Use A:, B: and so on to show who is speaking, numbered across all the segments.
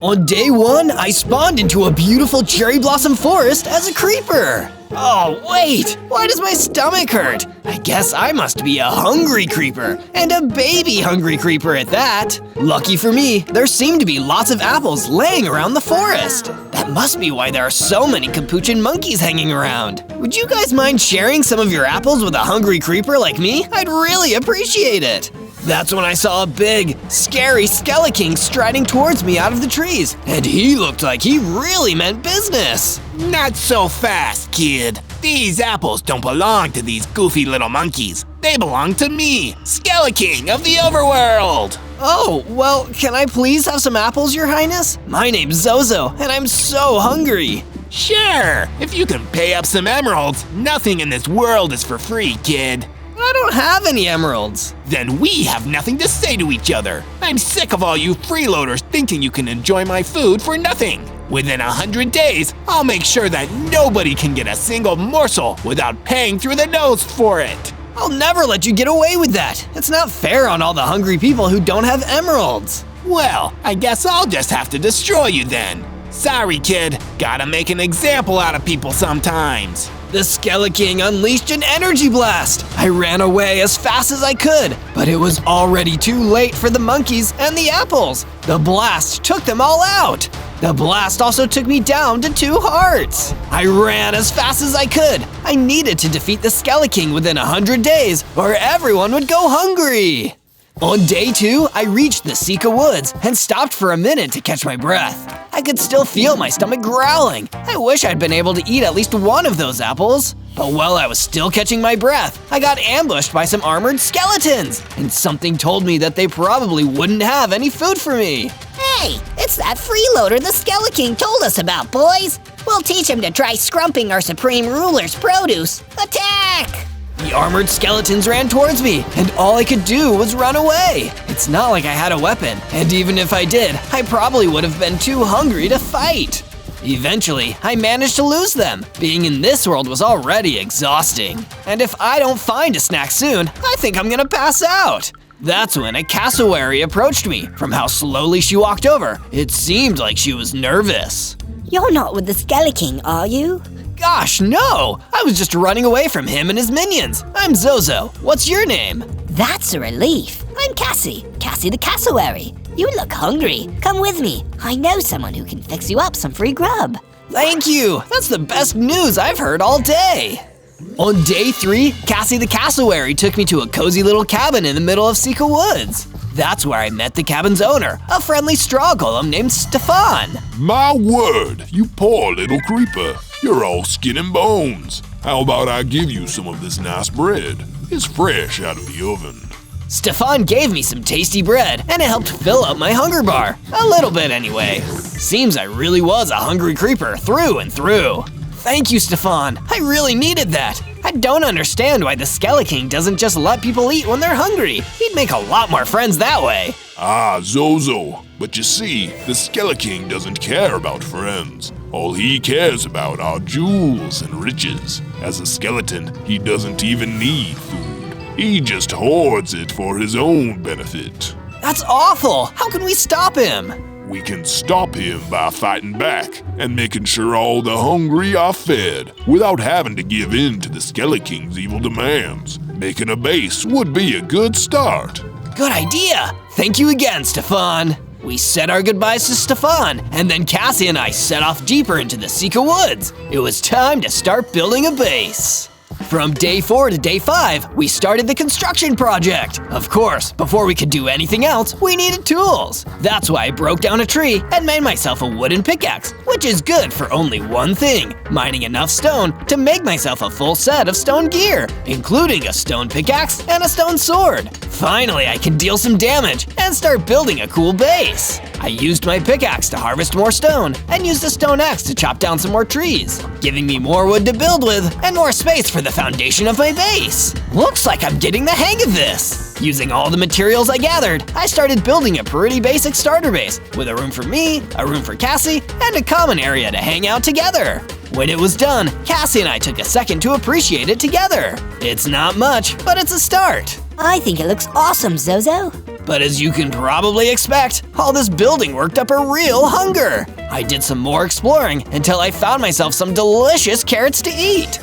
A: On day 1, I spawned into a beautiful cherry blossom forest as a creeper. Oh, wait! Why does my stomach hurt? I guess I must be a hungry creeper, and a baby hungry creeper at that. Lucky for me, there seem to be lots of apples laying around the forest. That must be why there are so many capuchin monkeys hanging around. Would you guys mind sharing some of your apples with a hungry creeper like me? I'd really appreciate it. That's when I saw a big, scary SkeleKing striding towards me out of the trees, and he looked like he really meant business.
B: Not so fast, kid. These apples don't belong to these goofy little monkeys. They belong to me, SkeleKing of the Overworld.
A: Oh, well, can I please have some apples, Your Highness? My name's Zozo, and I'm so hungry.
B: Sure, if you can pay up some emeralds, nothing in this world is for free, kid.
A: I don't have any emeralds.
B: Then we have nothing to say to each other. I'm sick of all you freeloaders thinking you can enjoy my food for nothing. Within 100 days, I'll make sure that nobody can get a single morsel without paying through the nose for it.
A: I'll never let you get away with that. It's not fair on all the hungry people who don't have emeralds.
B: Well, I guess I'll just have to destroy you then. Sorry, kid. Gotta make an example out of people sometimes.
A: The SkeleKing unleashed an energy blast. I ran away as fast as I could, but it was already too late for the monkeys and the apples. The blast took them all out. The blast also took me down to 2 hearts. I ran as fast as I could. I needed to defeat the SkeleKing within 100 days, or everyone would go hungry. On day 2, I reached the Sika Woods and stopped for a minute to catch my breath. I could still feel my stomach growling. I wish I'd been able to eat at least one of those apples. But while I was still catching my breath, I got ambushed by some armored skeletons, and something told me that they probably wouldn't have any food for me.
C: Hey, it's that freeloader the SkeleKing told us about, boys. We'll teach him to try scrumping our supreme ruler's produce. Attack!
A: The armored skeletons ran towards me, and all I could do was run away. It's not like I had a weapon, and even if I did, I probably would have been too hungry to fight. Eventually, I managed to lose them. Being in this world was already exhausting. And if I don't find a snack soon, I think I'm gonna pass out. That's when a cassowary approached me. From how slowly she walked over, it seemed like she was nervous.
C: You're not with the SkeleKing, are you?
A: Gosh, no! I was just running away from him and his minions. I'm Zozo. What's your name?
C: That's a relief. I'm Cassie the cassowary. You look hungry. Come with me. I know someone who can fix you up some free grub.
A: Thank you. That's the best news I've heard all day. On day 3, Cassie the cassowary took me to a cozy little cabin in the middle of Sika Woods. That's where I met the cabin's owner, a friendly straw golem named Stefan.
D: My word, you poor little creeper. You're all skin and bones. How about I give you some of this nice bread? It's fresh out of the oven.
A: Stefan gave me some tasty bread, and it helped fill up my hunger bar. A little bit anyway. Seems I really was a hungry creeper through and through. Thank you, Stefan. I really needed that. I don't understand why the SkeleKing doesn't just let people eat when they're hungry. He'd make a lot more friends that way.
D: Ah, Zozo. But you see, the SkeleKing doesn't care about friends. All he cares about are jewels and riches. As a skeleton, he doesn't even need food. He just hoards it for his own benefit.
A: That's awful. How can we stop him?
D: We can stop him by fighting back and making sure all the hungry are fed without having to give in to the SkeleKing's evil demands. Making a base would be a good start.
A: Good idea. Thank you again, Stefan. We said our goodbyes to Stefan, and then Cassie and I set off deeper into the Sika Woods. It was time to start building a base. From day 4 to day 5, we started the construction project. Of course, before we could do anything else, we needed tools. That's why I broke down a tree and made myself a wooden pickaxe, which is good for only one thing, mining enough stone to make myself a full set of stone gear, including a stone pickaxe and a stone sword. Finally, I can deal some damage and start building a cool base. I used my pickaxe to harvest more stone and used a stone axe to chop down some more trees, giving me more wood to build with and more space for the foundation of my base. Looks like I'm getting the hang of this. Using all the materials I gathered, I started building a pretty basic starter base with a room for me, a room for Cassie, and a common area to hang out together. When it was done, Cassie and I took a second to appreciate it together. It's not much, but it's a start.
C: I think it looks awesome, Zozo.
A: But as you can probably expect, all this building worked up a real hunger. I did some more exploring until I found myself some delicious carrots to eat.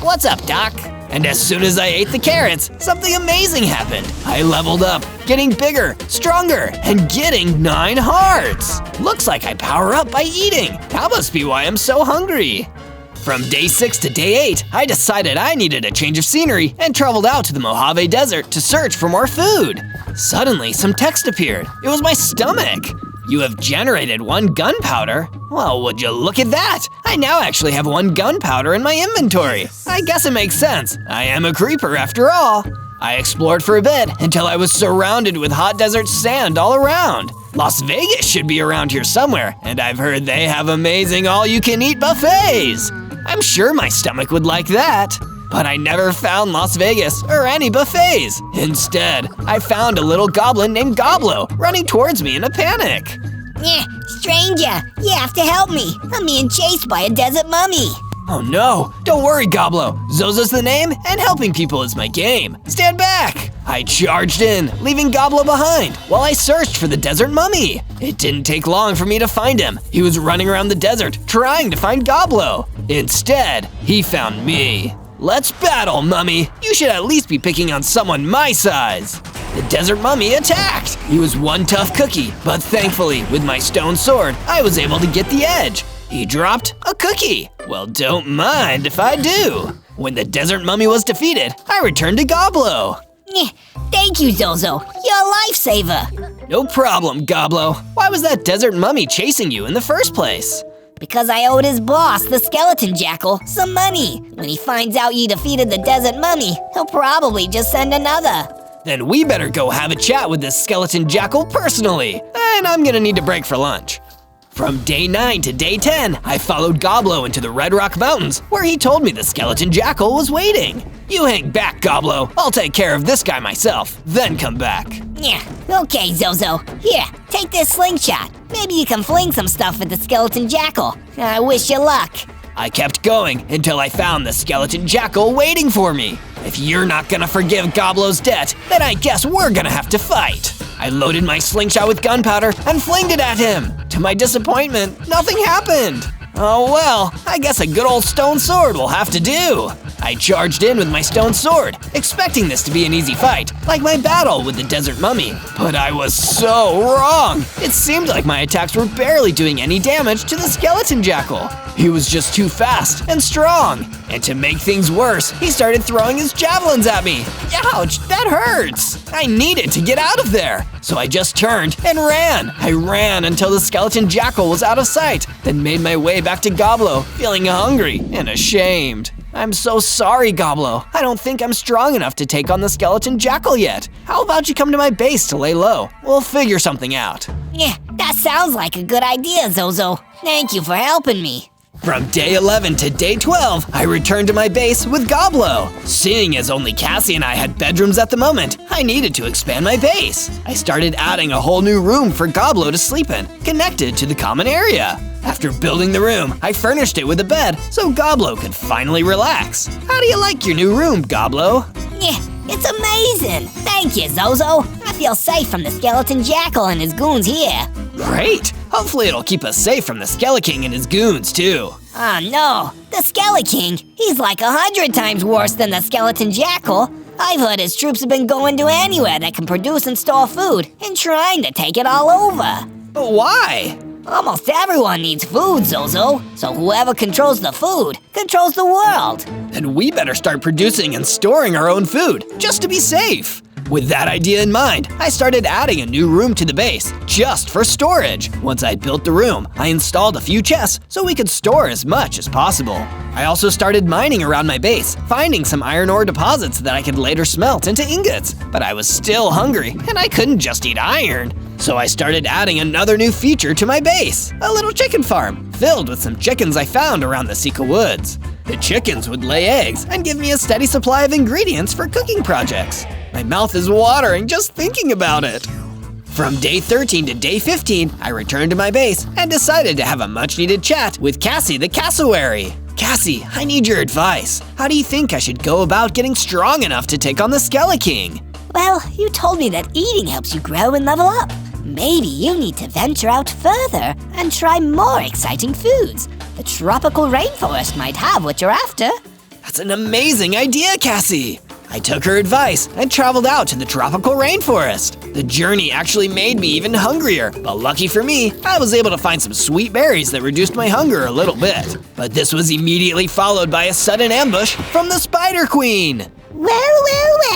C: What's up, Doc?
A: And as soon as I ate the carrots, something amazing happened. I leveled up, getting bigger, stronger, and getting 9 hearts. Looks like I power up by eating. That must be why I'm so hungry. From day 6 to day 8, I decided I needed a change of scenery and traveled out to the Mojave Desert to search for more food. Suddenly, some text appeared. It was my stomach. You have generated 1 gunpowder? Well, would you look at that? I now actually have 1 gunpowder in my inventory. I guess it makes sense. I am a creeper after all. I explored for a bit until I was surrounded with hot desert sand all around. Las Vegas should be around here somewhere, and I've heard they have amazing all-you-can-eat buffets. I'm sure my stomach would like that. But I never found Las Vegas or any buffets. Instead, I found a little goblin named Goblo running towards me in a panic.
C: Stranger, you have to help me. I'm being chased by a desert mummy.
A: Oh no, don't worry, Goblo. Zozo's the name, and helping people is my game. Stand back! I charged in, leaving Goblo behind, while I searched for the desert mummy. It didn't take long for me to find him. He was running around the desert, trying to find Goblo. Instead, he found me. Let's battle, mummy. You should at least be picking on someone my size. The desert mummy attacked. He was one tough cookie, but thankfully, with my stone sword, I was able to get the edge. He dropped a cookie. Well, don't mind if I do. When the desert mummy was defeated, I returned to Goblo.
C: Thank you, Zozo. You're a lifesaver.
A: No problem, Goblo. Why was that desert mummy chasing you in the first place?
C: Because I owed his boss, the skeleton Jackal, some money. When he finds out you defeated the desert mummy, he'll probably just send another.
A: Then we better go have a chat with this skeleton Jackal personally. And I'm gonna need to break for lunch. From day 9 to day 10, I followed Goblo into the Red Rock Mountains, where he told me the skeleton Jackal was waiting. You hang back, Goblo. I'll take care of this guy myself, then come back.
C: Okay, Zozo. Here, take this slingshot. Maybe you can fling some stuff at the skeleton Jackal. I wish you luck.
A: I kept going until I found the skeleton Jackal waiting for me. If you're not gonna forgive Goblo's debt, then I guess we're gonna have to fight. I loaded my slingshot with gunpowder and flinged it at him. To my disappointment, nothing happened. Oh well, I guess a good old stone sword will have to do. I charged in with my stone sword, expecting this to be an easy fight, like my battle with the desert mummy. But I was so wrong. It seemed like my attacks were barely doing any damage to the skeleton Jackal. He was just too fast and strong. And to make things worse, he started throwing his javelins at me. Ouch, that hurts. I needed to get out of there. So I just turned and ran. I ran until the skeleton Jackal was out of sight, then made my way back to Goblo, feeling hungry and ashamed. I'm so sorry, Goblo. I don't think I'm strong enough to take on the skeleton Jackal yet. How about you come to my base to lay low? We'll figure something out.
C: That sounds like a good idea, Zozo. Thank you for helping me.
A: From day 11 to day 12, I returned to my base with Goblo. Seeing as only Cassie and I had bedrooms at the moment, I needed to expand my base. I started adding a whole new room for Goblo to sleep in, connected to the common area. After building the room, I furnished it with a bed so Goblo could finally relax. How do you like your new room, Goblo?
C: It's amazing. Thank you, Zozo. I feel safe from the skeleton Jackal and his goons here.
A: Great. Hopefully it'll keep us safe from the SkeleKing and his goons, too.
C: Oh no, the SkeleKing. He's like 100 times worse than the skeleton Jackal. I've heard his troops have been going to anywhere that can produce and store food and trying to take it all over.
A: But why?
C: Almost everyone needs food, Zozo. So whoever controls the food controls the world.
A: Then we better start producing and storing our own food, just to be safe. With that idea in mind, I started adding a new room to the base, just for storage. Once I built the room, I installed a few chests so we could store as much as possible. I also started mining around my base, finding some iron ore deposits that I could later smelt into ingots. But I was still hungry, and I couldn't just eat iron. So I started adding another new feature to my base, a little chicken farm, filled with some chickens I found around the Sika Woods. The chickens would lay eggs and give me a steady supply of ingredients for cooking projects. My mouth is watering just thinking about it. From day 13 to day 15, I returned to my base and decided to have a much-needed chat with Cassie the cassowary. Cassie, I need your advice. How do you think I should go about getting strong enough to take on the SkeleKing?
C: Well, you told me that eating helps you grow and level up. Maybe you need to venture out further and try more exciting foods. The tropical rainforest might have what you're after.
A: That's an amazing idea, Cassie. I took her advice and traveled out to the tropical rainforest. The journey actually made me even hungrier, but lucky for me, I was able to find some sweet berries that reduced my hunger a little bit. But this was immediately followed by a sudden ambush from the Spider Queen.
C: Well,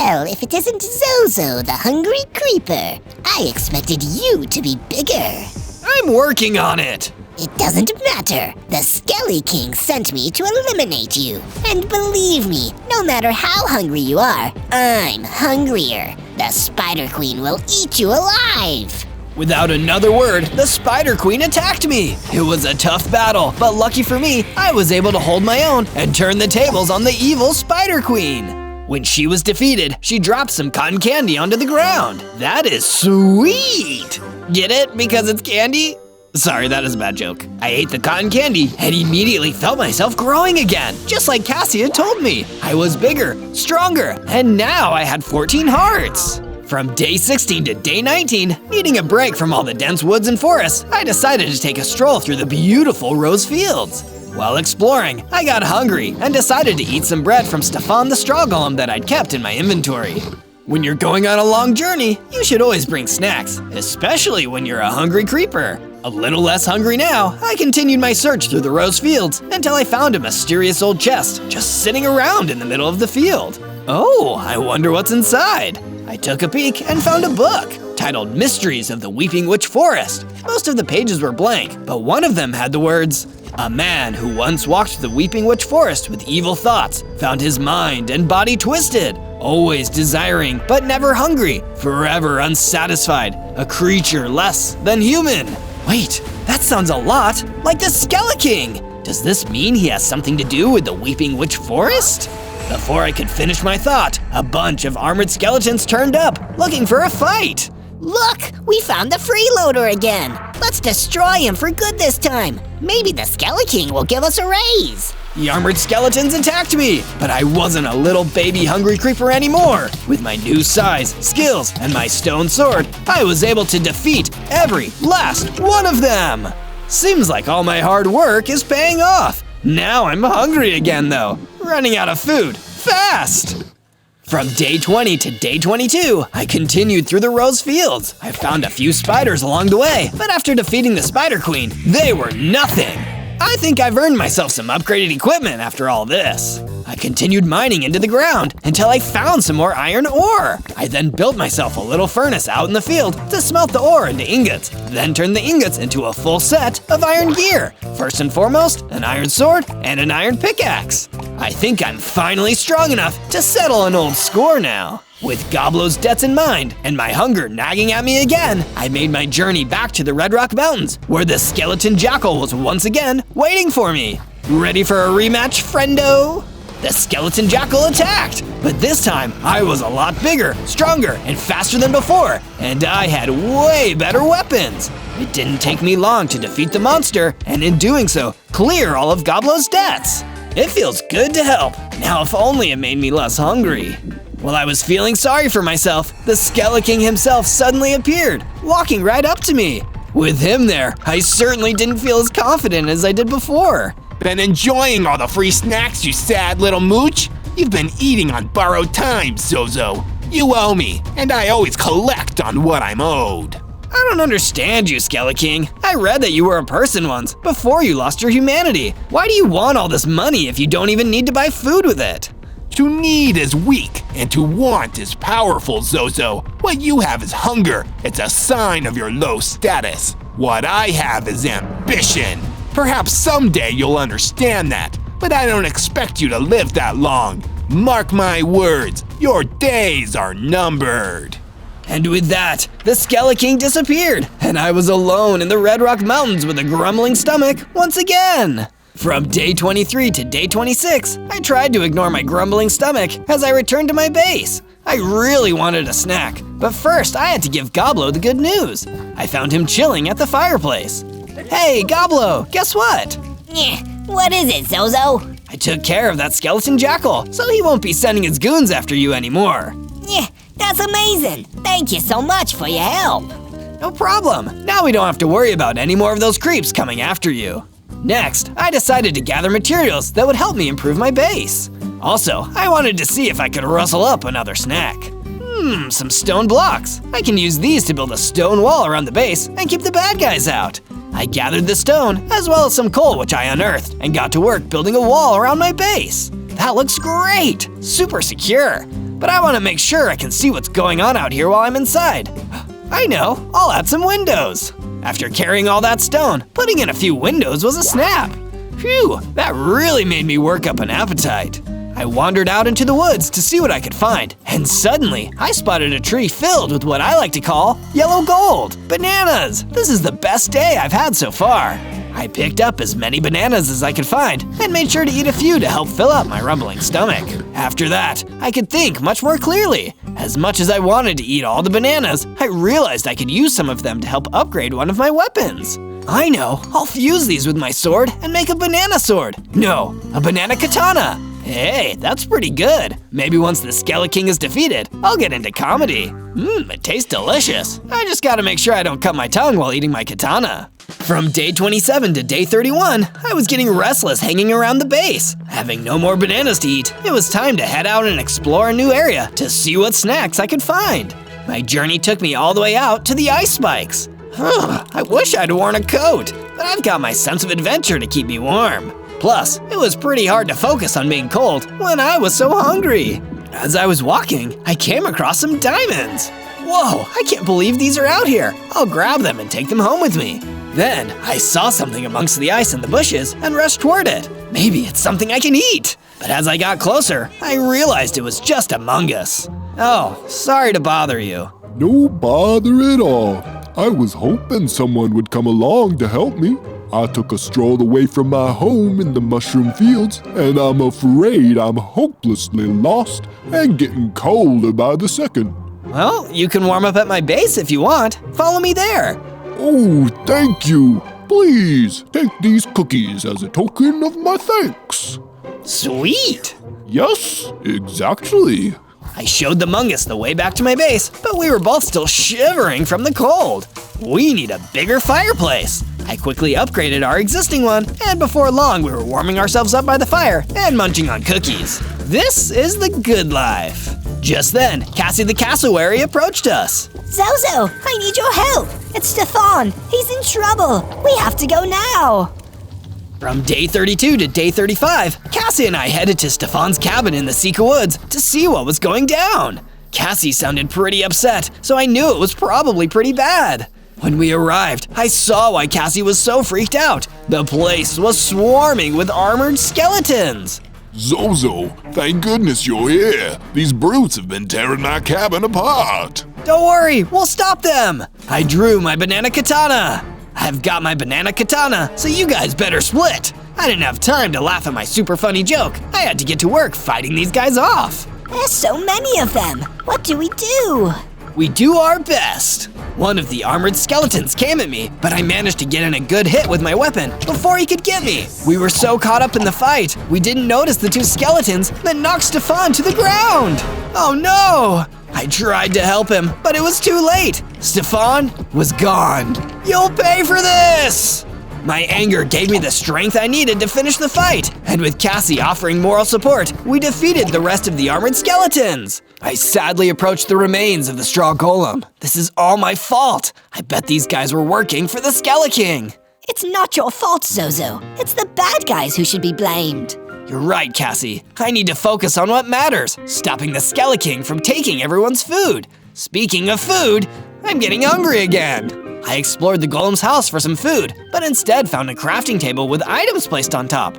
C: if it isn't Zozo, the hungry creeper. I expected you to be bigger.
A: I'm working on it.
C: It doesn't matter. The SkeleKing sent me to eliminate you. And believe me, no matter how hungry you are, I'm hungrier. The Spider Queen will eat you alive.
A: Without another word, the Spider Queen attacked me. It was a tough battle, but lucky for me, I was able to hold my own and turn the tables on the evil Spider Queen. When she was defeated, she dropped some cotton candy onto the ground. That is sweet! Get it? Because it's candy? Sorry, that is a bad joke. I ate the cotton candy and immediately felt myself growing again, just like Cassie had told me. I was bigger, stronger, and now I had 14 hearts. From day 16 to day 19, needing a break from all the dense woods and forests, I decided to take a stroll through the beautiful rose fields. While exploring, I got hungry and decided to eat some bread from Stefan the straw golem that I'd kept in my inventory. When you're going on a long journey, you should always bring snacks, especially when you're a hungry creeper. A little less hungry now, I continued my search through the rose fields until I found a mysterious old chest just sitting around in the middle of the field. Oh, I wonder what's inside. I took a peek and found a book titled Mysteries of the Weeping Witch Forest. Most of the pages were blank, but one of them had the words, "A man who once walked the Weeping Witch Forest with evil thoughts found his mind and body twisted, always desiring but never hungry, forever unsatisfied, a creature less than human." Wait, that sounds a lot like the SkeleKing. Does this mean he has something to do with the Weeping Witch Forest? Before I could finish my thought, a bunch of armored skeletons turned up, looking for a fight.
C: Look, we found the freeloader again. Let's destroy him for good this time. Maybe the SkeleKing will give us a raise.
A: The armored skeletons attacked me, but I wasn't a little baby hungry creeper anymore. With my new size, skills, and my stone sword, I was able to defeat every last one of them. Seems like all my hard work is paying off. Now I'm hungry again though, running out of food, fast. From day 20 to day 22, I continued through the rose fields. I found a few spiders along the way, but after defeating the Spider Queen, they were nothing. I think I've earned myself some upgraded equipment after all this. I continued mining into the ground until I found some more iron ore. I then built myself a little furnace out in the field to smelt the ore into ingots, then turned the ingots into a full set of iron gear. First and foremost, an iron sword and an iron pickaxe. I think I'm finally strong enough to settle an old score now. With Goblo's debts in mind and my hunger nagging at me again, I made my journey back to the Red Rock Mountains, where the skeleton Jackal was once again waiting for me. Ready for a rematch, friendo? The skeleton Jackal attacked, but this time I was a lot bigger, stronger, and faster than before, and I had way better weapons. It didn't take me long to defeat the monster, and in doing so, clear all of Goblo's debts. It feels good to help. Now if only it made me less hungry. While I was feeling sorry for myself, the SkeleKing himself suddenly appeared, walking right up to me. With him there, I certainly didn't feel as confident as I did before.
B: Been enjoying all the free snacks, you sad little mooch? You've been eating on borrowed time, Zozo. You owe me, and I always collect on what I'm owed.
A: I don't understand you, SkeleKing. I read that you were a person once, before you lost your humanity. Why do you want all this money if you don't even need to buy food with it?
B: To need is weak, and to want is powerful, Zozo. What you have is hunger. It's a sign of your low status. What I have is ambition. Perhaps someday you'll understand that, but I don't expect you to live that long. Mark my words, your days are numbered.
A: And with that, the SkeleKing disappeared, and I was alone in the Red Rock Mountains with a grumbling stomach once again. From day 23 to day 26, I tried to ignore my grumbling stomach as I returned to my base. I really wanted a snack, but first I had to give Goblo the good news. I found him chilling at the fireplace. Hey, Goblo, guess what?
C: What is it, Zozo?
A: I took care of that skeleton Jackal, so he won't be sending his goons after you anymore.
C: That's amazing! Thank you so much for your help!
A: No problem. Now we don't have to worry about any more of those creeps coming after you. Next, I decided to gather materials that would help me improve my base. Also, I wanted to see if I could rustle up another snack. Some stone blocks. I can use these to build a stone wall around the base and keep the bad guys out. I gathered the stone, as well as some coal which I unearthed, and got to work building a wall around my base. That looks great! Super secure. But I want to make sure I can see what's going on out here while I'm inside. I know, I'll add some windows. After carrying all that stone, putting in a few windows was a snap. Phew, that really made me work up an appetite. I wandered out into the woods to see what I could find, and suddenly I spotted a tree filled with what I like to call yellow gold, bananas. This is the best day I've had so far. I picked up as many bananas as I could find and made sure to eat a few to help fill up my rumbling stomach. After that, I could think much more clearly. As much as I wanted to eat all the bananas, I realized I could use some of them to help upgrade one of my weapons. I know, I'll fuse these with my sword and make a banana sword. No, a banana katana. Hey, that's pretty good. Maybe once the SkeleKing is defeated, I'll get into comedy. It tastes delicious. I just gotta make sure I don't cut my tongue while eating my katana. From day 27 to day 31, I was getting restless hanging around the base. Having no more bananas to eat, it was time to head out and explore a new area to see what snacks I could find. My journey took me all the way out to the ice spikes. I wish I'd worn a coat, but I've got my sense of adventure to keep me warm. Plus, it was pretty hard to focus on being cold when I was so hungry. As I was walking, I came across some diamonds. Whoa, I can't believe these are out here. I'll grab them and take them home with me. Then, I saw something amongst the ice and the bushes and rushed toward it. Maybe it's something I can eat. But as I got closer, I realized it was just a mungus. Oh, sorry to bother you.
D: No bother at all. I was hoping someone would come along to help me. I took a stroll away from my home in the mushroom fields, and I'm afraid I'm hopelessly lost and getting colder by the second.
A: Well, you can warm up at my base if you want. Follow me there.
D: Oh, thank you. Please take these cookies as a token of my thanks.
A: Sweet.
D: Yes, exactly.
A: I showed the mungus the way back to my base, but we were both still shivering from the cold. We need a bigger fireplace. I quickly upgraded our existing one, and before long we were warming ourselves up by the fire and munching on cookies. This is the good life. Just then, Cassie the cassowary approached us.
C: Zozo, I need your help! It's Stefan! He's in trouble! We have to go now!
A: From day 32 to day 35, Cassie and I headed to Stefan's cabin in the Secret Woods to see what was going down. Cassie sounded pretty upset, so I knew it was probably pretty bad. When we arrived, I saw why Cassie was so freaked out. The place was swarming with armored skeletons.
D: Zozo, thank goodness you're here. These brutes have been tearing my cabin apart.
A: Don't worry, we'll stop them. I drew my banana katana. I've got my banana katana, so you guys better split. I didn't have time to laugh at my super funny joke. I had to get to work fighting these guys off.
C: There's so many of them! What do we do?
A: We do our best. One of the armored skeletons came at me, but I managed to get in a good hit with my weapon before he could get me. We were so caught up in the fight, we didn't notice the two skeletons that knocked Stefan to the ground. Oh no! I tried to help him, but it was too late. Stefan was gone. You'll pay for this! My anger gave me the strength I needed to finish the fight, and with Cassie offering moral support, we defeated the rest of the armored skeletons. I sadly approached the remains of the straw golem. This is all my fault. I bet these guys were working for the SkeleKing.
C: It's not your fault, Zozo. It's the bad guys who should be blamed.
A: You're right, Cassie. I need to focus on what matters, stopping the SkeleKing from taking everyone's food. Speaking of food, I'm getting hungry again. I explored the golem's house for some food, but instead found a crafting table with items placed on top.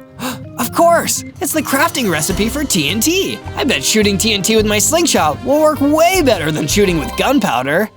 A: Of course, it's the crafting recipe for TNT. I bet shooting TNT with my slingshot will work way better than shooting with gunpowder.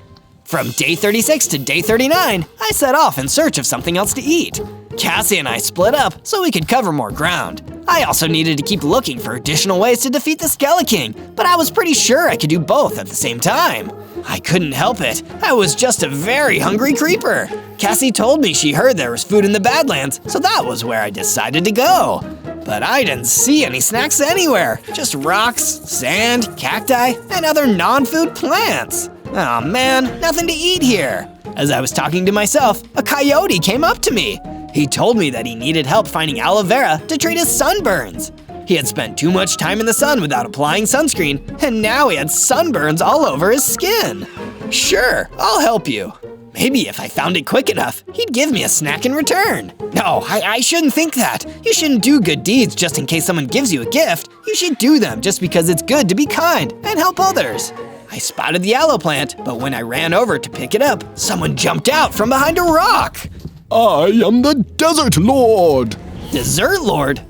A: From day 36 to day 39, I set off in search of something else to eat. Cassie and I split up so we could cover more ground. I also needed to keep looking for additional ways to defeat the SkeleKing, but I was pretty sure I could do both at the same time. I couldn't help it. I was just a very hungry creeper. Cassie told me she heard there was food in the Badlands, so that was where I decided to go. but I didn't see any snacks anywhere. Just rocks, sand, cacti, and other non-food plants. Aw man, nothing to eat here. As I was talking to myself, a coyote came up to me. He told me that he needed help finding aloe vera to treat his sunburns. He had spent too much time in the sun without applying sunscreen, and now he had sunburns all over his skin. Sure, I'll help you. Maybe if I found it quick enough, he'd give me a snack in return. No, I shouldn't think that. You shouldn't do good deeds just in case someone gives you a gift. You should do them just because it's good to be kind and help others. I spotted the aloe plant, but when I ran over to pick it up, someone jumped out from behind a rock.
D: I am the Desert Lord!
A: Dessert Lord?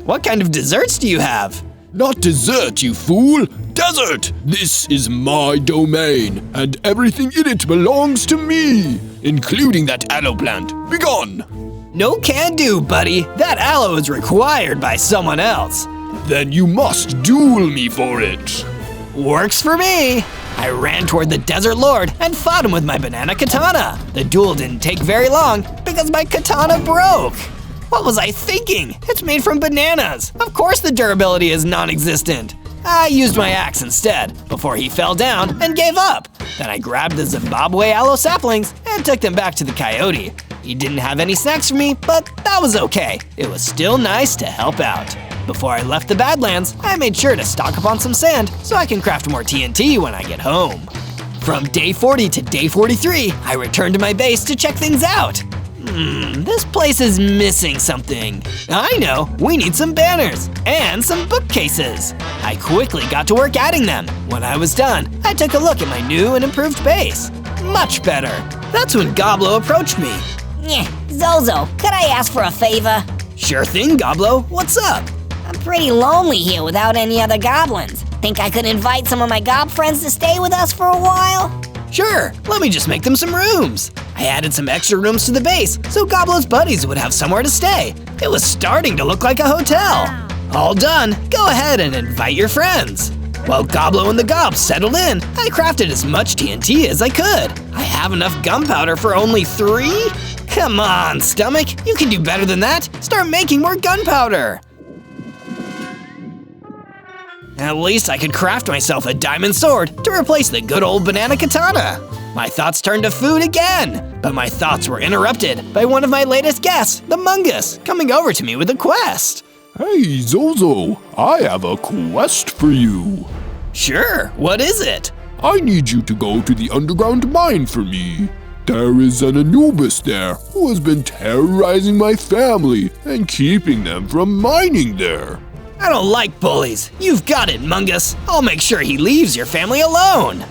A: What kind of desserts do you have?
D: Not dessert, you fool! Desert! This is my domain, and everything in it belongs to me, including that aloe plant. Begone!
A: No can do, buddy. That aloe is required by someone else.
D: Then you must duel me for it.
A: Works for me. I ran toward the Desert Lord and fought him with my banana katana. The duel didn't take very long because my katana broke. What was I thinking? It's made from bananas. Of course the durability is non-existent. I used my axe instead, before he fell down and gave up. Then I grabbed the Zimbabwe aloe saplings and took them back to the coyote. He didn't have any snacks for me, but that was okay. It was still nice to help out. Before I left the Badlands, I made sure to stock up on some sand so I can craft more TNT when I get home. From day 40 to day 43, I returned to my base to check things out. This place is missing something. I know, we need some banners and some bookcases. I quickly got to work adding them. When I was done, I took a look at my new and improved base. Much better. That's when Goblo approached me.
C: Zozo, could I ask for a favor?
A: Sure thing, Goblo. What's up?
C: I'm pretty lonely here without any other goblins. Think I could invite some of my gob friends to stay with us for a while?
A: Sure, let me just make them some rooms. I added some extra rooms to the base so Goblo's buddies would have somewhere to stay. It was starting to look like a hotel. All done, go ahead and invite your friends. While Goblo and the gobs settled in, I crafted as much TNT as I could. I have enough gunpowder for only 3? Come on, stomach, you can do better than that. Start making more gunpowder. At least I could craft myself a diamond sword to replace the good old banana katana. My thoughts turned to food again, but my thoughts were interrupted by one of my latest guests, the Mungus, coming over to me with a quest.
D: Hey, Zozo, I have a quest for you.
A: Sure, what is it?
D: I need you to go to the underground mine for me. There is an Anubis there who has been terrorizing my family and keeping them from mining there.
A: I don't like bullies. You've got it, Mungus. I'll make sure he leaves your family alone.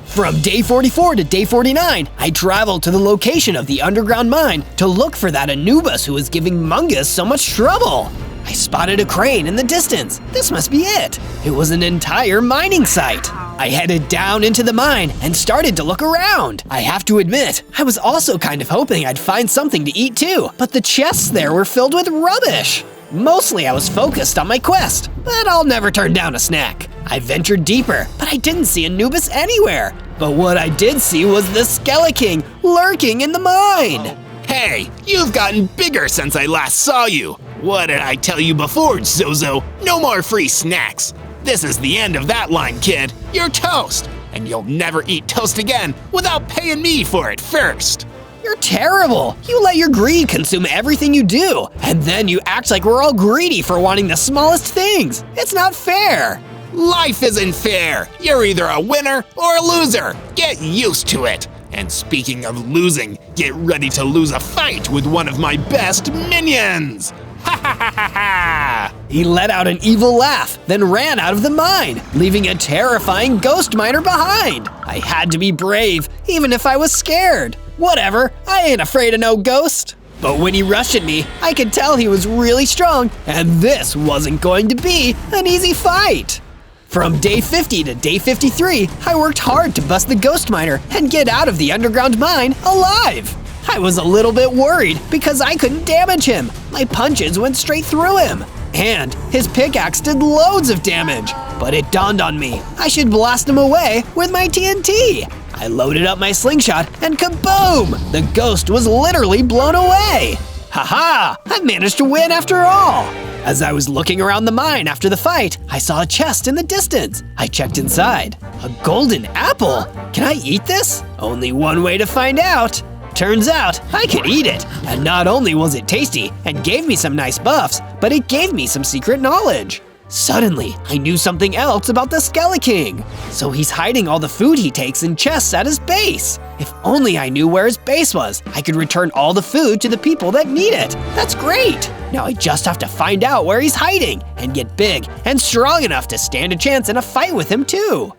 A: From day 44 to day 49, I traveled to the location of the underground mine to look for that Anubis who was giving Mungus so much trouble. I spotted a crane in the distance. This must be it. It was an entire mining site. I headed down into the mine and started to look around. I have to admit, I was also kind of hoping I'd find something to eat too, but the chests there were filled with rubbish. Mostly I was focused on my quest, but I'll never turn down a snack. I ventured deeper, but I didn't see Anubis anywhere. But what I did see was the SkeleKing lurking in the mine.
B: Hey, you've gotten bigger since I last saw you. What did I tell you before, Zozo? No more free snacks. This is the end of that line, kid. You're toast, and you'll never eat toast again without paying me for it first.
A: You're terrible. You let your greed consume everything you do, and then you act like we're all greedy for wanting the smallest things. It's not fair.
B: Life isn't fair. You're either a winner or a loser. Get used to it. And speaking of losing, get ready to lose a fight with one of my best minions. Ha ha ha ha ha!
A: He let out an evil laugh, then ran out of the mine, leaving a terrifying ghost miner behind. I had to be brave, even if I was scared. Whatever, I ain't afraid of no ghost. But when he rushed at me, I could tell he was really strong, and this wasn't going to be an easy fight. From day 50 to day 53, I worked hard to bust the ghost miner and get out of the underground mine alive. I was a little bit worried because I couldn't damage him. My punches went straight through him. And his pickaxe did loads of damage. But it dawned on me, I should blast him away with my TNT. I loaded up my slingshot and kaboom! The ghost was literally blown away. Haha! I managed to win after all! As I was looking around the mine after the fight, I saw a chest in the distance. I checked inside. A golden apple! Can I eat this? Only one way to find out. Turns out, I could eat it. And not only was it tasty and gave me some nice buffs, but it gave me some secret knowledge. Suddenly, I knew something else about the SkeleKing. So he's hiding all the food he takes in chests at his base. If only I knew where his base was, I could return all the food to the people that need it. That's great! Now I just have to find out where he's hiding and get big and strong enough to stand a chance in a fight with him too.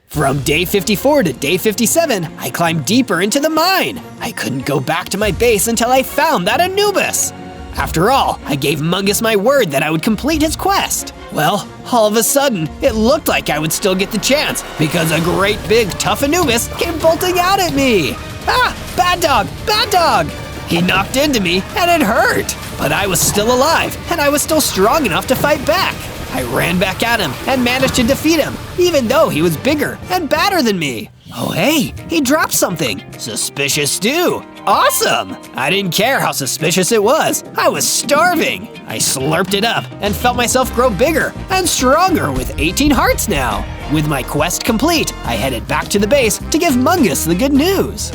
A: From day 54 to day 57, I climbed deeper into the mine. I couldn't go back to my base until I found that Anubis. After all, I gave Mungus my word that I would complete his quest. Well, all of a sudden, it looked like I would still get the chance because a great big tough Anubis came bolting out at me. Ah, bad dog, bad dog! He knocked into me and it hurt, but I was still alive and I was still strong enough to fight back. I ran back at him and managed to defeat him, even though he was bigger and badder than me. Oh hey, he dropped something. Suspicious stew. Awesome! I didn't care how suspicious it was. I was starving. I slurped it up and felt myself grow bigger and stronger with 18 hearts now. With my quest complete, I headed back to the base to give Mungus the good news.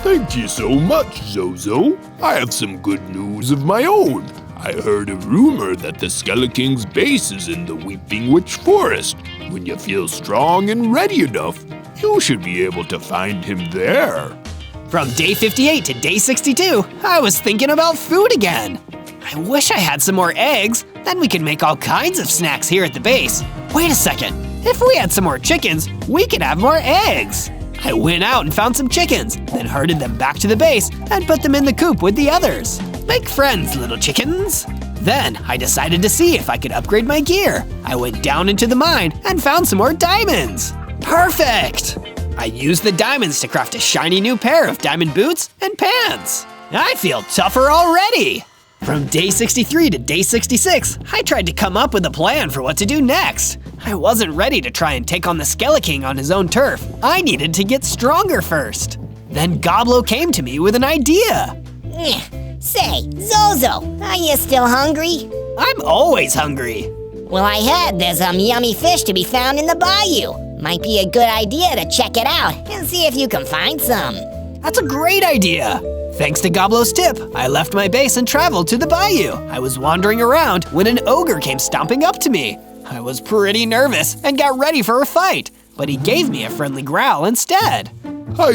D: Thank you so much, Zozo. I have some good news of my own. I heard a rumor that the SkeleKing's base is in the Weeping Witch Forest. When you feel strong and ready enough, you should be able to find him there.
A: From day 58 to day 62, I was thinking about food again. I wish I had some more eggs, then we could make all kinds of snacks here at the base. Wait a second, if we had some more chickens, we could have more eggs. I went out and found some chickens, then herded them back to the base and put them in the coop with the others. Make friends, little chickens. Then I decided to see if I could upgrade my gear. I went down into the mine and found some more diamonds. Perfect! I used the diamonds to craft a shiny new pair of diamond boots and pants. I feel tougher already. From day 63 to day 66, I tried to come up with a plan for what to do next. I wasn't ready to try and take on the SkeleKing on his own turf. I needed to get stronger first. Then Goblo came to me with an idea.
C: Say, Zozo, are you still hungry?
A: I'm always hungry.
C: Well, I heard there's some yummy fish to be found in the bayou. Might be a good idea to check it out and see if you can find some.
A: That's a great idea. Thanks to Goblo's tip, I left my base and traveled to the bayou. I was wandering around when an ogre came stomping up to me. I was pretty nervous and got ready for a fight, but he gave me a friendly growl instead.
D: Hi,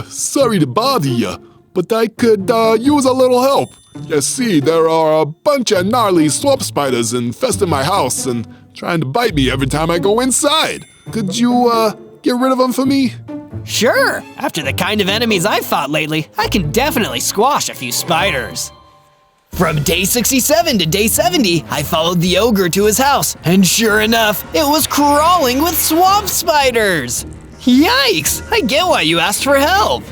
D: sorry to bother you, but I could use a little help. You see, there are a bunch of gnarly swamp spiders infesting my house and trying to bite me every time I go inside. Could you get rid of them for me?
A: Sure, after the kind of enemies I've fought lately, I can definitely squash a few spiders. From day 67 to day 70, I followed the ogre to his house, and sure enough, it was crawling with swamp spiders! Yikes, I get why you asked for help.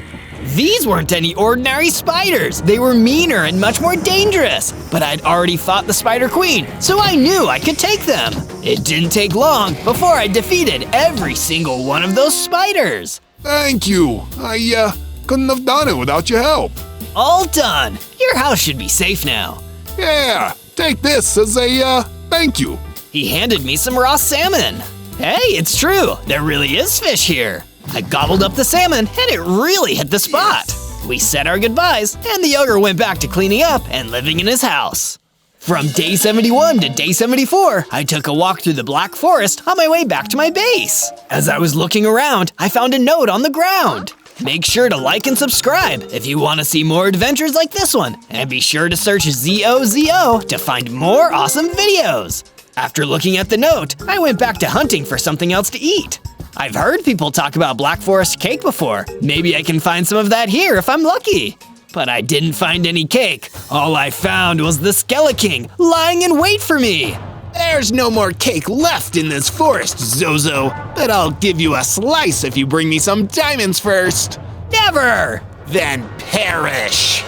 A: These weren't any ordinary spiders, they were meaner and much more dangerous. But I'd already fought the Spider Queen, so I knew I could take them. It didn't take long before I defeated every single one of those spiders.
D: Thank you. I couldn't have done it without your help.
A: All done. Your house should be safe now.
D: Yeah, take this as a thank you.
A: He handed me some raw salmon. Hey, it's true, there really is fish here. I gobbled up the salmon and it really hit the spot. We said our goodbyes and the ogre went back to cleaning up and living in his house. From day 71 to day 74, I took a walk through the Black Forest on my way back to my base. As I was looking around, I found a note on the ground. Make sure to like and subscribe if you want to see more adventures like this one, and be sure to search Zozo to find more awesome videos. After looking at the note, I went back to hunting for something else to eat. I've heard people talk about Black Forest cake before. Maybe I can find some of that here if I'm lucky. But I didn't find any cake. All I found was the SkeleKing lying in wait for me.
B: There's no more cake left in this forest, Zozo, but I'll give you a slice if you bring me some diamonds first.
A: Never!
B: Then perish.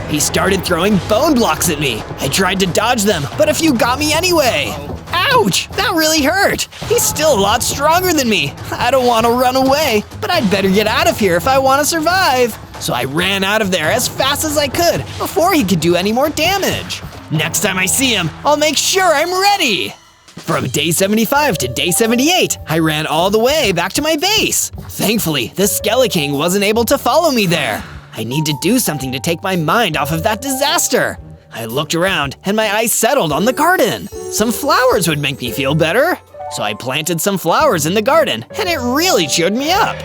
A: He started throwing bone blocks at me. I tried to dodge them, but a few got me anyway. Ouch! That really hurt. He's still a lot stronger than me. I don't want to run away, but I'd better get out of here if I want to survive. so I ran out of there as fast as I could before he could do any more damage. Next time I see him, I'll make sure I'm ready. From day 75 to day 78, I ran all the way back to my base. Thankfully, the SkeleKing wasn't able to follow me there. I need to do something to take my mind off of that disaster. I looked around and my eyes settled on the garden. Some flowers would make me feel better. So I planted some flowers in the garden and it really cheered me up.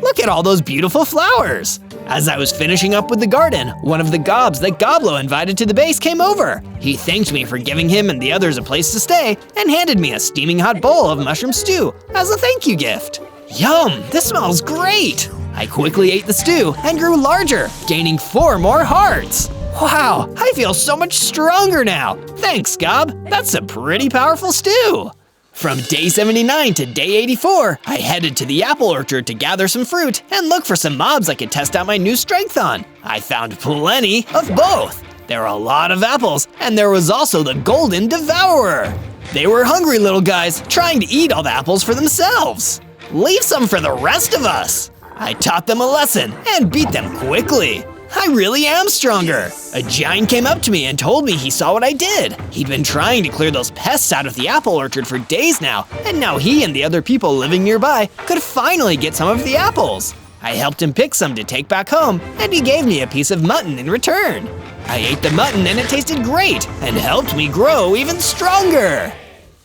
A: Look at all those beautiful flowers. As I was finishing up with the garden, one of the gobs that Goblo invited to the base came over. He thanked me for giving him and the others a place to stay and handed me a steaming hot bowl of mushroom stew as a thank you gift. Yum, this smells great. I quickly ate the stew and grew larger, gaining 4 more hearts. Wow, I feel so much stronger now. Thanks, Gob. That's a pretty powerful stew. From day 79 to day 84, I headed to the apple orchard to gather some fruit and look for some mobs I could test out my new strength on. I found plenty of both. There were a lot of apples, and there was also the golden devourer. They were hungry little guys trying to eat all the apples for themselves. Leave some for the rest of us. I taught them a lesson and beat them quickly. I really am stronger. A giant came up to me and told me he saw what I did. He'd been trying to clear those pests out of the apple orchard for days now, and now he and the other people living nearby could finally get some of the apples. I helped him pick some to take back home, and he gave me a piece of mutton in return. I ate the mutton and it tasted great and helped me grow even stronger.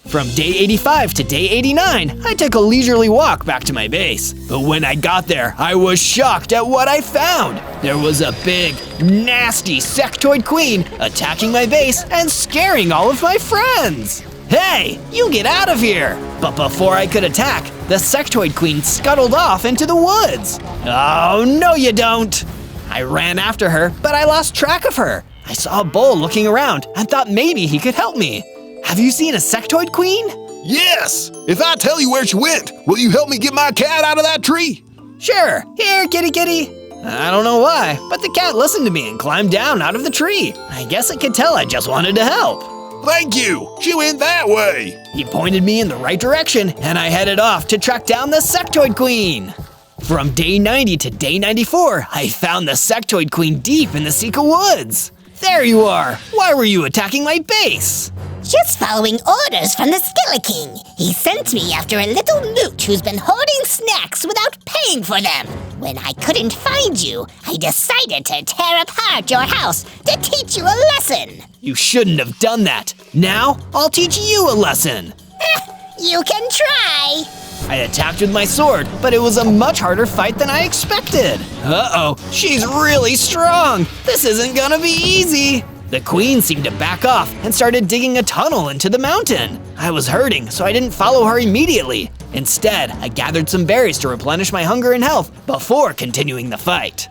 A: From day 85 to day 89, I took a leisurely walk back to my base. But when I got there, I was shocked at what I found. There was a big, nasty Sectoid Queen attacking my base and scaring all of my friends. Hey, you get out of here! But before I could attack, the Sectoid Queen scuttled off into the woods. Oh, no you don't! I ran after her, but I lost track of her. I saw a bull looking around and thought maybe he could help me. Have you seen a Sectoid Queen?
D: Yes! If I tell you where she went, will you help me get my cat out of that tree?
A: Sure. Here, kitty kitty. I don't know why, but the cat listened to me and climbed down out of the tree. I guess it could tell I just wanted to help.
D: Thank you! She went that way!
A: He pointed me in the right direction, and I headed off to track down the Sectoid Queen. From day 90 to day 94, I found the Sectoid Queen deep in the Secret Woods. There you are! Why were you attacking my base?
C: Just following orders from the SkeleKing. He sent me after a little newt who's been hoarding snacks without paying for them. When I couldn't find you, I decided to tear apart your house to teach you a lesson.
A: You shouldn't have done that. Now, I'll teach you a lesson.
C: You can try.
A: I attacked with my sword, but it was a much harder fight than I expected. Uh-oh, she's really strong. This isn't gonna be easy. The queen seemed to back off and started digging a tunnel into the mountain. I was hurting, so I didn't follow her immediately. Instead, I gathered some berries to replenish my hunger and health before continuing the fight.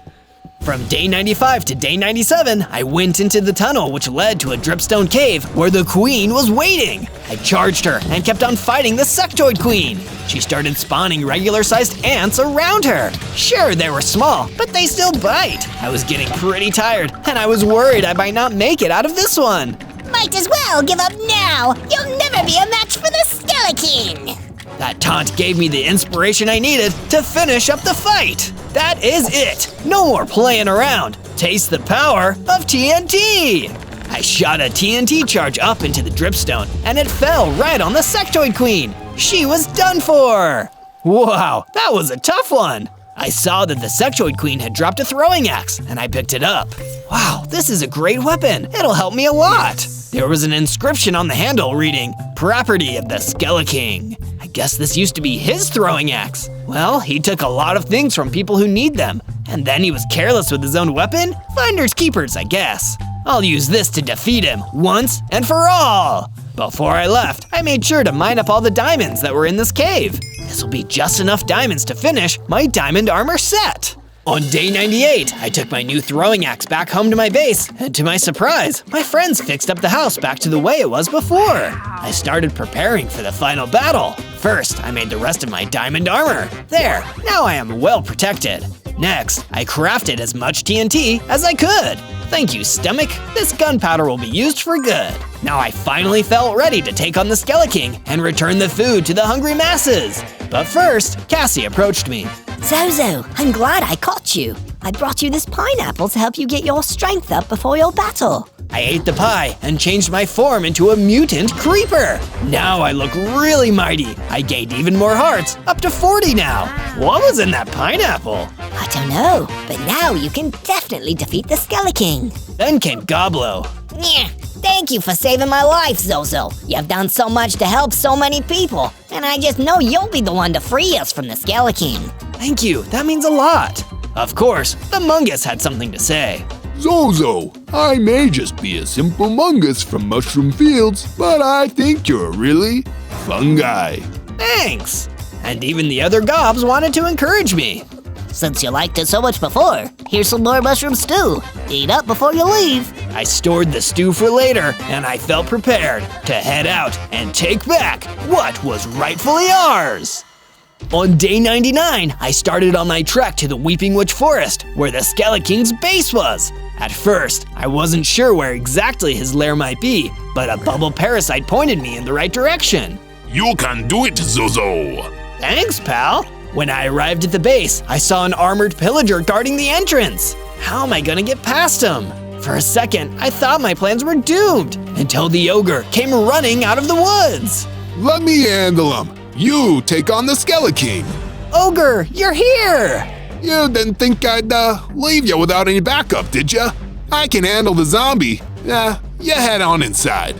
A: From day 95 to day 97, I went into the tunnel which led to a Dripstone cave where the queen was waiting. I charged her and kept on fighting the Sectoid Queen. She started spawning regular-sized ants around her. Sure, they were small, but they still bite. I was getting pretty tired, and I was worried I might not make it out of this one.
C: Might as well give up now. You'll never be a match for the SkeleKing.
A: That taunt gave me the inspiration I needed to finish up the fight. That is it. No more playing around. Taste the power of TNT. I shot a TNT charge up into the Dripstone, and it fell right on the Sectoid Queen. She was done for. Wow, that was a tough one. I saw that the Sectoid Queen had dropped a throwing axe, and I picked it up. Wow, this is a great weapon. It'll help me a lot. There was an inscription on the handle reading, "Property of the SkeleKing." I guess this used to be his throwing axe. Well, he took a lot of things from people who need them, and then he was careless with his own weapon? Finders keepers, I guess. I'll use this to defeat him once and for all. Before I left, I made sure to mine up all the diamonds that were in this cave. This will be just enough diamonds to finish my diamond armor set. On day 98, I took my new throwing axe back home to my base, and to my surprise, my friends fixed up the house back to the way it was before. I started preparing for the final battle. First, I made the rest of my diamond armor. There, now I am well protected. Next, I crafted as much TNT as I could. Thank you, stomach. This gunpowder will be used for good. Now I finally felt ready to take on the SkeleKing and return the food to the hungry masses. But first, Cassie approached me.
C: Zozo, I'm glad I caught you. I brought you this pineapple to help you get your strength up before your battle.
A: I ate the pie and changed my form into a mutant creeper. Now I look really mighty. I gained even more hearts, up to 40 now. What was in that pineapple?
C: I don't know, but now you can definitely defeat the SkeleKing.
A: Then came Goblo.
C: Yeah, thank you for saving my life, Zozo. You've done so much to help so many people, and I just know you'll be the one to free us from the SkeleKing.
A: Thank you, that means a lot. Of course, the Mungus had something to say.
D: Zozo, I may just be a simple mungus from mushroom fields, but I think you're a really fun guy.
A: Thanks. And even the other gobs wanted to encourage me.
C: Since you liked it so much before, here's some more mushroom stew. Eat up before you leave.
A: I stored the stew for later, and I felt prepared to head out and take back what was rightfully ours. On day 99, I started on my trek to the Weeping Witch Forest, where the SkeleKing's base was. At first, I wasn't sure where exactly his lair might be, but a bubble parasite pointed me in the right direction.
D: You can do it, Zozo.
A: Thanks, pal. When I arrived at the base, I saw an armored pillager guarding the entrance. How am I gonna get past him? For a second, I thought my plans were doomed, until the ogre came running out of the woods.
D: Let me handle him. You take on the SkeleKing.
A: Ogre, you're here!
D: You didn't think I'd leave you without any backup, did ya? I can handle the zombie. You head on inside.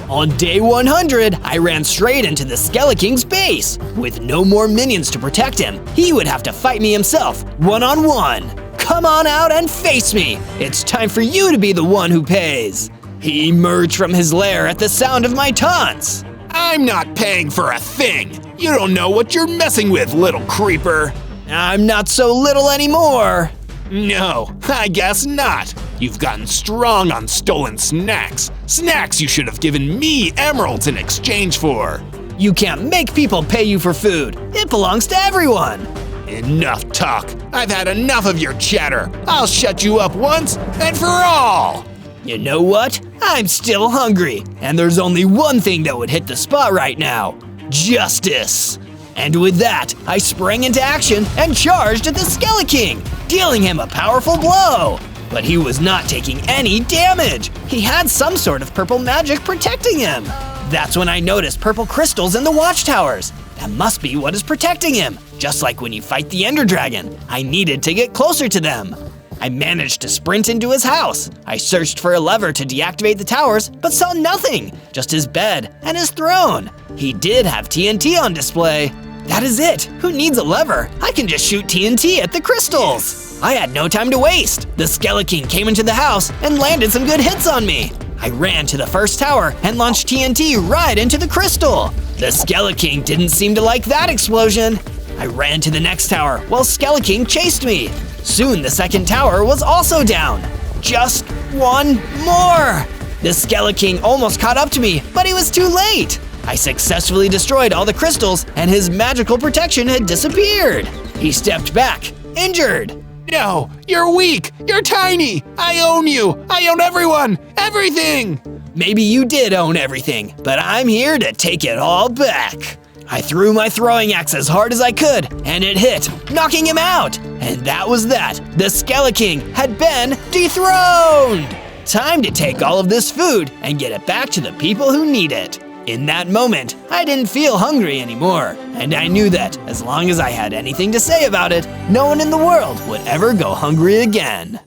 A: On day 100, I ran straight into the SkeleKing's base. With no more minions to protect him, he would have to fight me himself, one-on-one. Come on out and face me. It's time for you to be the one who pays. He emerged from his lair at the sound of my taunts.
B: I'm not paying for a thing. You don't know what you're messing with, little creeper.
A: I'm not so little anymore.
B: No, I guess not. You've gotten strong on stolen snacks. Snacks you should have given me emeralds in exchange for.
A: You can't make people pay you for food. It belongs to everyone.
B: Enough talk. I've had enough of your chatter. I'll shut you up once and for all.
A: You know what? I'm still hungry, and there's only one thing that would hit the spot right now. Justice. And with that, I sprang into action and charged at the SkeleKing, dealing him a powerful blow. But he was not taking any damage. He had some sort of purple magic protecting him. That's when I noticed purple crystals in the watchtowers. That must be what is protecting him. Just like when you fight the Ender Dragon, I needed to get closer to them. I managed to sprint into his house. I searched for a lever to deactivate the towers, but saw nothing, just his bed and his throne. He did have TNT on display. That is it. Who needs a lever? I can just shoot TNT at the crystals. I had no time to waste. The SkeleKing came into the house and landed some good hits on me. I ran to the first tower and launched TNT right into the crystal. The SkeleKing didn't seem to like that explosion. I ran to the next tower while SkeleKing chased me. Soon the second tower was also down. Just one more. The SkeleKing almost caught up to me, but he was too late. I successfully destroyed all the crystals and his magical protection had disappeared. He stepped back, injured.
B: No, you're weak. You're tiny. I own you. I own everyone. Everything.
A: Maybe you did own everything, but I'm here to take it all back. I threw my throwing axe as hard as I could, and it hit, knocking him out. And that was that. The SkeleKing had been dethroned. Time to take all of this food and get it back to the people who need it. In that moment, I didn't feel hungry anymore, and I knew that as long as I had anything to say about it, no one in the world would ever go hungry again.